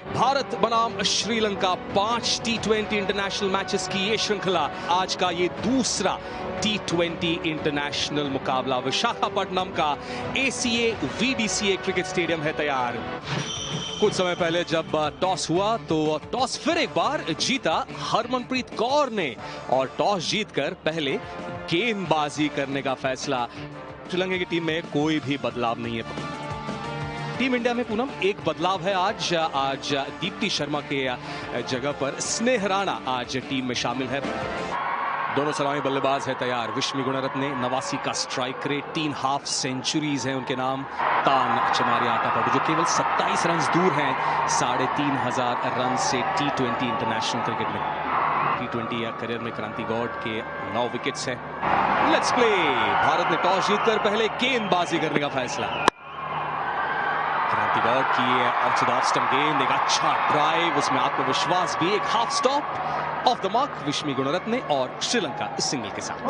भारत बनाम Sri Lanka 5 T20 international matches की ये श्रृंखला, आज का ये दूसरा T20 इंटरनेशनल मुकाबला विशाखापट्टनम का ACA VDCA क्रिकेट स्टेडियम है तैयार। कुछ समय पहले जब टॉस हुआ तो टॉस फिर एक बार जीता हरमनप्रीत कौर ने और टॉस जीतकर पहले गेंदबाजी करने का फैसला। श्रीलंका की टीम में कोई भी बदलाव नहीं है। टीम इंडिया में पूनम एक बदलाव है आज दीप्ति शर्मा के जगह पर स्नेह राणा आज टीम में शामिल है। दोनों सलामी बल्लेबाज है तैयार। विश्मी गुणरत्ने 89 का स्ट्राइक रेट, 3 हाफ सेंचुरीज हैं उनके नाम। तान चमारी आटापट्टू जो केवल 27 रन दूर हैं 3500 रन से T20 इंटरनेशनल क्रिकेट में। T20 करियर में क्रांति गौड़ के 9 विकेट्स हैं। Let's play. भारत ने टॉस जीतकर पहले गेंदबाजी करने का फैसला। क्रांति गौड़ की ऑर्थोडॉक्स स्टंप गेंद, एक अच्छा ड्राइव, उसमें आत्मविश्वास भी, एक half stop of the mark Vishmi Gunaratne और श्रीलंका सिंगल के साथ।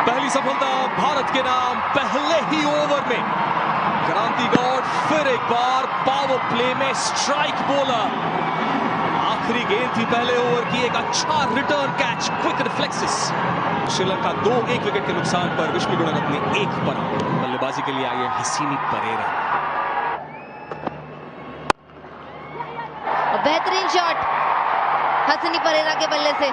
पहली सफलता भारत के नाम पहले ही ओवर में। क्रांति गौड़ फिर एक बार पावर प्ले में स्ट्राइक बोलर। आखिरी गेंद थी पहले ओवर की, एक अच्छा return catch, quick reflexes. Sri Lanka 2-1 wicket के नुकसान पर विश्मी गुणरत्ने 1 पर आउट। बल्लेबाजी के लिए आई है हसीनी परेरा। बेहतरीन शॉट हसीनी परेरा के बल्ले से।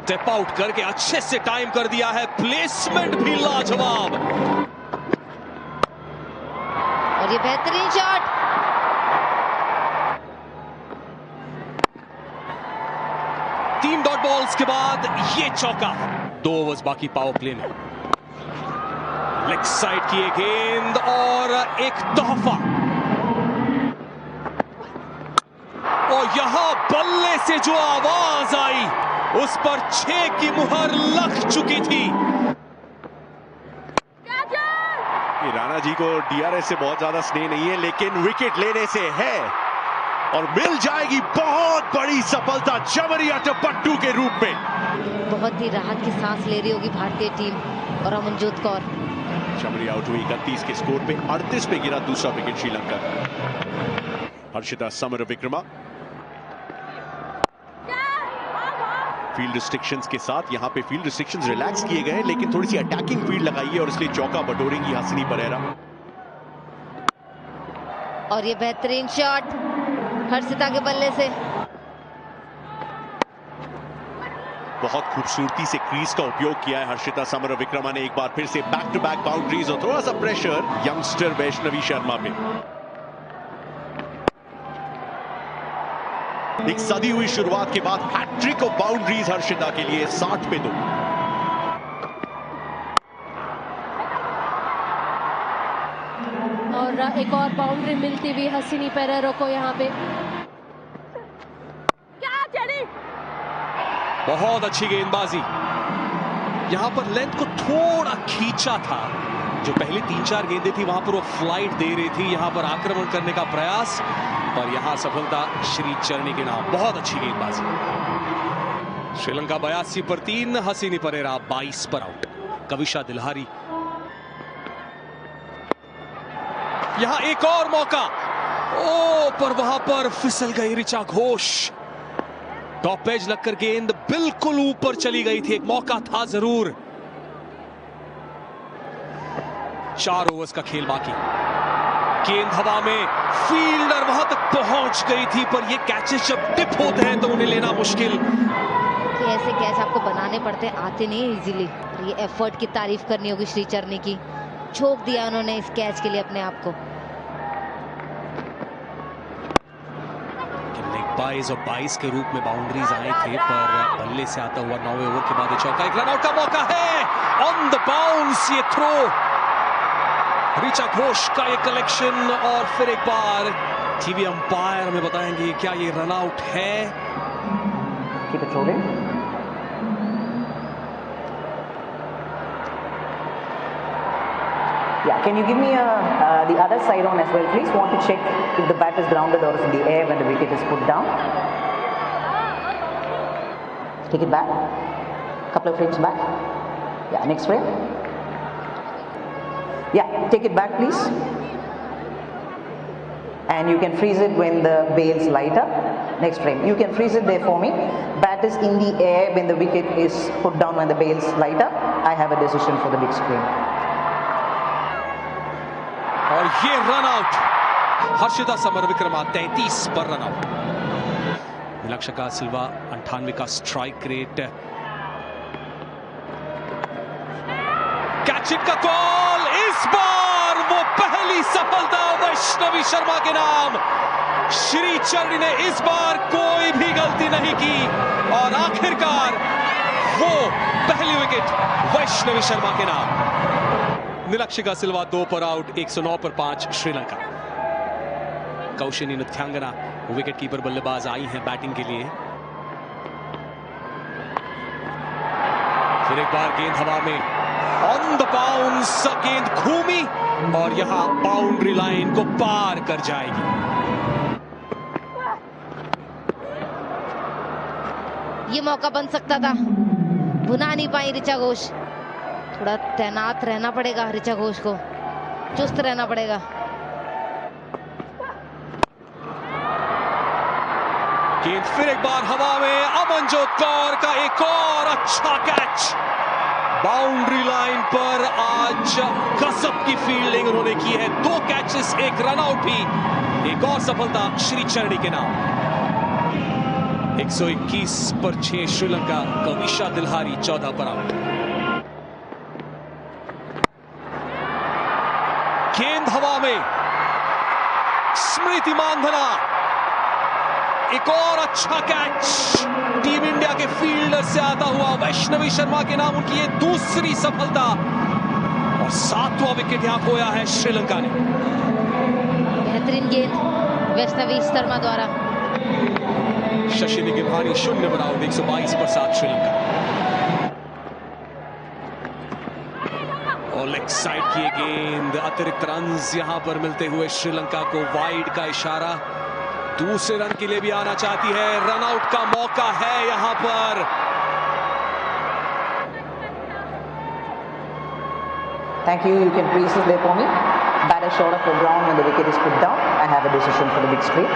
स्टेप आउट करके अच्छे से टाइम कर दिया है, प्लेसमेंट भी लाजवाब। और ये बेहतरीन शॉट। 3 डॉट बॉल्स के बाद ये चौका। 2 ओवर्स बाकी पावर प्ले में। लेग साइड की एक गेंद और एक तोहफा, और यहां बल्ले से जो आवाज आई उस पर 6 की मुहर लग चुकी थी। राणा जी को डीआरएस से बहुत ज्यादा स्नेह नहीं है, लेकिन विकेट लेने से है और मिल जाएगी बहुत बड़ी सफलता चमरी आटापट्टू के रूप में। बहुत ही राहत की सांस ले रही होगी भारतीय टीम और अमनजोत कौर। चमरी आउट हुई 31 के स्कोर पे, 38 पे गिरा दूसरा विकेट श्रीलंका का। हर्षिता समरविक्रमा फील्ड रिस्ट्रिक्शंस के साथ, यहां पे फील्ड रिस्ट्रिक्शंस रिलैक्स किए गए हैं, लेकिन थोड़ी सी अटैकिंग फील्ड लगाई है और इसलिए चौका बटोरेंगी हसीनी परेरा। और ये बेहतरीन शॉट हर्षिता के बल्ले से। बहुत खूबसूरती से क्रीज का उपयोग किया है हर्षिता समरविक्रमा ने। एक बार फिर से बैक टू बैक बाउंड्रीज और थोड़ा सा प्रेशर यंगस्टर वैष्णवी शर्मा पे। एक सदी हुई शुरुआत के बाद हैट्रिक ऑफ बाउंड्रीज हर्षिता के लिए 60 पे 2। और एक और बाउंड्री मिलती हुई हसीनी पेरेरा को यहाँ पे। बहुत अच्छी गेंदबाजी। यहां पर लेंथ को थोड़ा खींचा था। जो पहली 3-4 गेंदें थी वहां पर वो फ्लाइट दे रही थी, यहां पर आक्रमण करने का प्रयास, पर यहां सफलता श्री चरणी के नाम। बहुत अच्छी गेंदबाजी। श्रीलंका 82 पर 3, हसीनी परेरा 22 पर आउट। कविशा दिल्हारी। यहां एक और मौका, ओ पर वहां पर फिसल गई ऋचा घोष। टॉप एज लगकर गेंद बिल्कुल ऊपर चली गई थी, एक मौका था जरूर। 4 ओवर्स का खेल बाकी। गेंद हवा में, फील्डर वहां तक पहुंच गई थी, पर ये कैचेस जब टिप होते हैं तो उन्हें लेना मुश्किल। ऐसे कैच आपको बनाने पड़ते हैं, आते नहीं इजीली। ये एफर्ट की तारीफ करनी होगी श्री चरणी की। झोंक दिया उन्होंने इस कैच के लिए अपने आप को। 22 और 22 के रूप में बाउंड्रीज आए थे, पर बल्ले से आता हुआ 9वें ओवर के बाद ये चौका। एक रन आउट का मौका है, ऑन द बाउंस ये थ्रो। ऋचा घोष का ये कलेक्शन, और फिर एक बार टीवी अंपायर हमें बताएंगे क्या ये रन आउट है। Yeah, can you give me the other side on as well, please? Want to check if the bat is grounded or is in the air when the wicket is put down. Take it back. Couple of frames back. Yeah, next frame. Yeah, take it back, please. and you can freeze it when the bails light up. Next frame, you can freeze it there for me. Bat is in the air when the wicket is put down when the bails light up. I have a decision for the big screen. और ये run out, Harshita summer Vikrama 33 पर run out. निलक्षका सिल्वा 98 का strike rate. Catch it का call, इस बार वो पहली सफलता वैष्णवी शर्मा के नाम। श्रीचरणी ने इस बार कोई भी गलती नहीं की और आखिरकार वो पहली विकेट वैष्णवी शर्मा के नाम। निलक्षिका सिल्वा 2 पर आउट, 109 पर 5 श्रीलंका। कौशिनी नृत्यांगना विकेट कीपर बल्लेबाज आई हैं बैटिंग के लिए। फिर एक बार गेंद हवा में, ऑन द बाउंस गेंद घूमी और यहां बाउंड्री लाइन को पार कर जाएगी। ये मौका बन सकता था, भुना नहीं पाई ऋचा घोष। थोड़ा तैनात रहना पड़ेगा ऋचा घोष को, चुस्त रहना पड़ेगा। गेंद फिर एक बार हवा में, अमनजोत कौर का एक और अच्छा कैच। बाउंड्री लाइन पर आज गजब की फील्डिंग उन्होंने की है। 2 कैचेस, 1 रन आउट भी। एक और सफलता श्रीचरणी के नाम। 121 पर 6 श्रीलंका। कविशा दिल्हारी 14 पर आउट। गेंद हवा में, स्मृति मांधना एक और अच्छा कैच। टीम इंडिया के फील्डर से आता हुआ वैष्णवी शर्मा के नाम उनकी ये दूसरी सफलता और 7वां विकेट यहां खोया है श्रीलंका ने। बेहतरीन गेंद वैष्णवी शर्मा द्वारा। शशिनी गिभानी 0 पर आउट, 122 पर 7 श्रीलंका। और लेग साइड की ये गेंद, अतिरिक्त रन यहां पर मिलते हुए श्रीलंका को। वाइड का इशारा, दूसरे रन के लिए भी आना चाहती है। रन आउट का मौका है यहां पर। Thank you. You can freeze it there for me. Batter short of the ground when the wicket is put down. I have a decision for the big screen.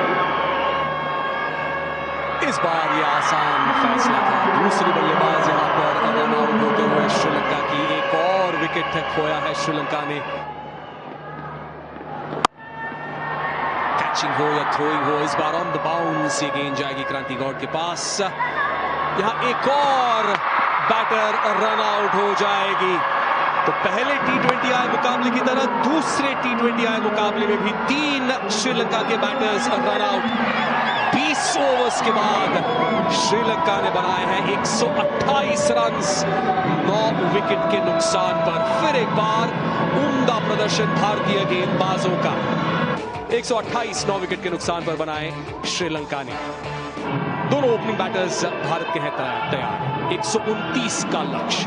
इस बार ये आसान फैसला था। दूसरी बल्लेबाज यहां पर रन आउट होते हुए श्रीलंका की। एक और विकेट खोया है श्रीलंका ने। कैचिंग हो या थ्रोइंग हो, इस बार ऑन द बाउंस ये गेंद जाएगी क्रांति गौड़ के पास। यहां एक और बैटर रन आउट हो जाएगी। तो पहले T20I मुकाबले की तरह दूसरे T20I मुकाबले में भी 3 श्रीलंका के बैटर्स रन आउट। 20 ओवर्स के बाद श्रीलंका ने बनाए हैं 128 रन्स 9 विकेट के नुकसान पर। फिर एक बार उम्दा प्रदर्शन भारतीय गेंदबाजों का। 128 9 विकेट के नुकसान पर बनाए श्रीलंका ने। दोनों ओपनिंग बैटर्स भारत के हैं तैयार। 129 का लक्ष्य।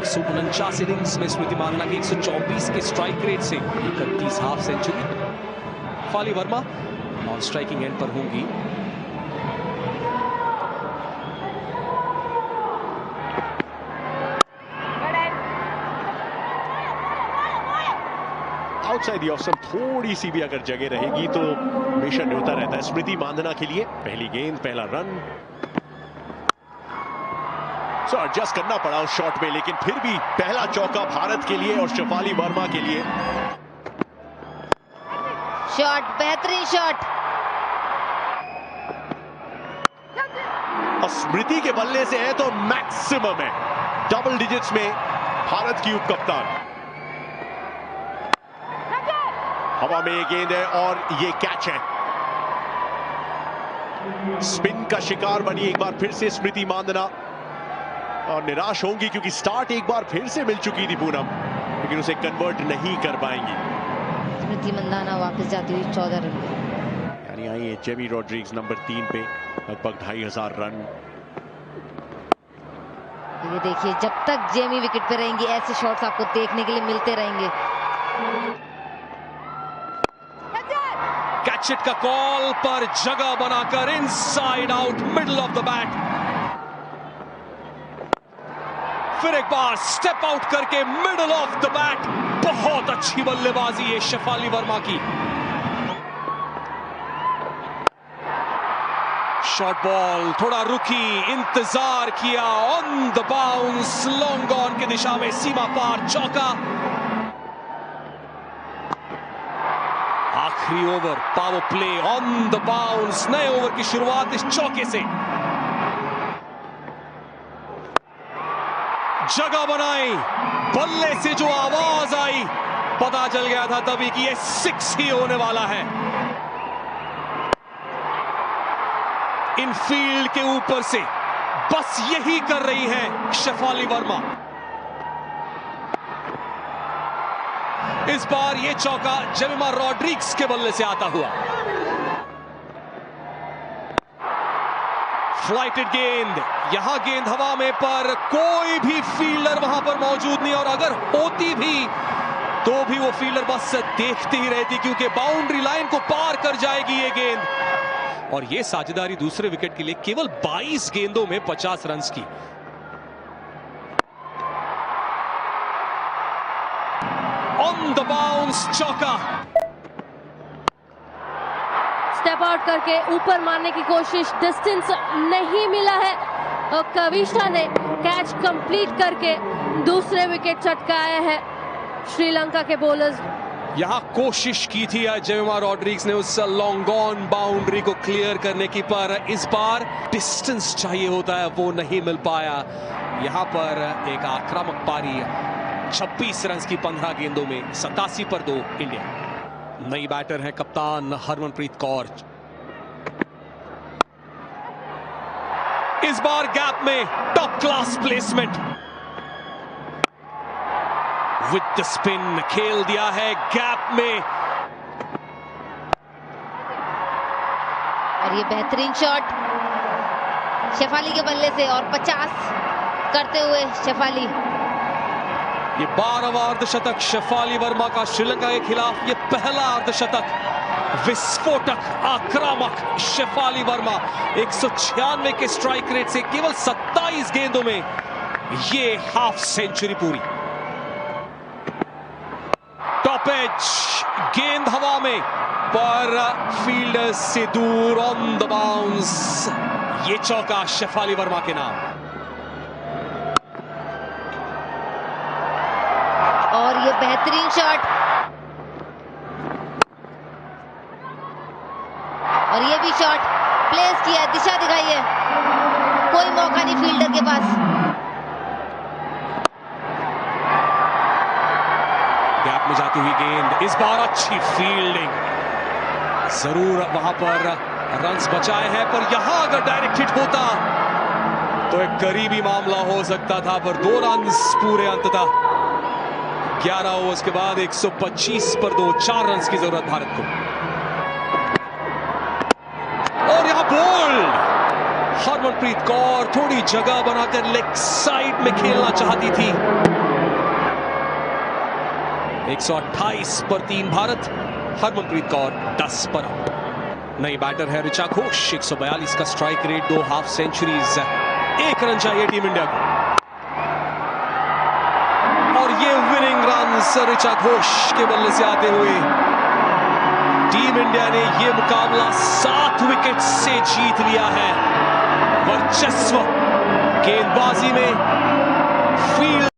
149 इनिंग्स में स्मृति मांधना के 124 के स्ट्राइक रेट से 31 हाफ सेंचुरी। फाली वर्मा नॉन स्ट्राइकिंग एंड पर होंगी। आउटसाइड द ऑफ स्टंप थोड़ी सी भी अगर जगह रहेगी तो मिशन होता रहता है स्मृति मांधना के लिए। पहली गेंद, पहला रन। सो एडजस्ट करना पड़ा उस शॉट में, लेकिन फिर भी पहला चौका भारत के लिए और शेफाली वर्मा के लिए। शॉट, बेहतरीन शॉट। और स्मृति के बल्ले से है तो मैक्सिमम है। डबल डिजिट्स में भारत की उप कप्तान। हवा में ये गेंद है और ये कैच है। स्पिन का शिकार बनी एक बार फिर से स्मृति मांधना और निराश होंगी क्योंकि स्टार्ट एक बार फिर से मिल चुकी थी पूनम, लेकिन उसे कन्वर्ट नहीं कर पाएंगी। स्मृति मांधना वापस जाती हुई 14 रन पे। यानी आई है जेमी रॉड्रिग्स नंबर 3 पे, लगभग 2500 रन। ये देखिए, जब तक जेमी विकेट पे रहेंगी ऐसे शॉट्स आपको देखने के लिए मिलते रहेंगे। कैच इट का कॉल पर जगह बनाकर inside out middle of the bat. फिर एक बार स्टेप आउट करके मिडल ऑफ द बैट। बहुत अच्छी बल्लेबाजी है शेफाली वर्मा की। शॉर्ट बॉल थोड़ा रुकी, इंतजार किया, on the bounce, long on की दिशा में सीमा पार चौका। आखिरी over, power play, on the bounce, नए ओवर की शुरुआत इस चौके से। जगह बनाई, बल्ले से जो आवाज आई, पता चल गया था तभी कि ये 6 ही होने वाला है। इनफील्ड के ऊपर से बस यही कर रही है शेफाली वर्मा। इस बार ये चौका जेमिमा रॉड्रिग्स के बल्ले से आता हुआ। फ्लाइटेड गेंद, यहां गेंद हवा में, पर कोई भी फील्डर वहां पर मौजूद नहीं, और अगर होती भी तो भी वो फील्डर बस देखती ही रहती, क्योंकि बाउंड्री लाइन को पार कर जाएगी ये गेंद। और ये साझेदारी दूसरे विकेट के लिए केवल 22 गेंदों में 50 रन की। ऑन द बाउंस चौका। स्टेप आउट करके ऊपर मारने की कोशिश, डिस्टेंस नहीं मिला है और कविशा ने कैच कंप्लीट करके दूसरे विकेट चटकाया है श्रीलंका के बॉलर्स। यहां कोशिश की थी जेमिमा रॉड्रिग्स ने उस लॉन्ग ऑन बाउंड्री को क्लियर करने की, पर इस बार डिस्टेंस चाहिए होता है, वो नहीं मिल पाया। यहां पर एक आक्रामक पारी, 26 रन की 15 गेंदों में, 87 पर 2 इंडिया। नई बैटर है कप्तान हरमनप्रीत कौर। इस बार गैप में top class placement, with the spin खेल दिया है गैप में। और ये बेहतरीन शॉट शेफाली के बल्ले से, और 50 करते हुए शेफाली। ये 12वां अर्धशतक शेफाली वर्मा का श्रीलंका के खिलाफ, ये पहला अर्धशतक। विस्फोटक आक्रामक शेफाली वर्मा 196 के स्ट्राइक रेट से केवल 27 गेंदों में ये हाफ सेंचुरी पूरी। टॉप एज, गेंद हवा में, पर फील्डर से दूर, ऑन द बाउंस। ये चौका शेफाली वर्मा के नाम। और ये बेहतरीन शॉट, और ये भी शॉट प्लेस किया, दिशा दिखाई है, कोई मौका नहीं फील्डर के पास। गैप में जाती हुई गेंद, इस बार अच्छी फील्डिंग, जरूर वहां पर रन्स बचाए हैं, पर यहां अगर डायरेक्ट हिट होता तो एक करीबी मामला हो सकता था, पर 2 रन्स पूरे अंततः। 11 ओवर्स के बाद 125 पर 2, 4 रन की जरूरत भारत को। और यहां बोल्ड, हरमनप्रीत कौर थोड़ी जगह बनाकर लेग साइड में खेलना चाहती थी। 128 पर 3 भारत, हरमनप्रीत कौर 10 पर आउट। नई बैटर है ऋचा घोष, 142 का strike rate, 2 half centuries, 1 run चाहिए टीम इंडिया को। और ये विनिंग रन ऋचा घोष के बल्ले से आते हुए टीम इंडिया ने ये मुकाबला 7 विकेट से जीत लिया है। वर्चस्व गेंदबाजी में, फील्ड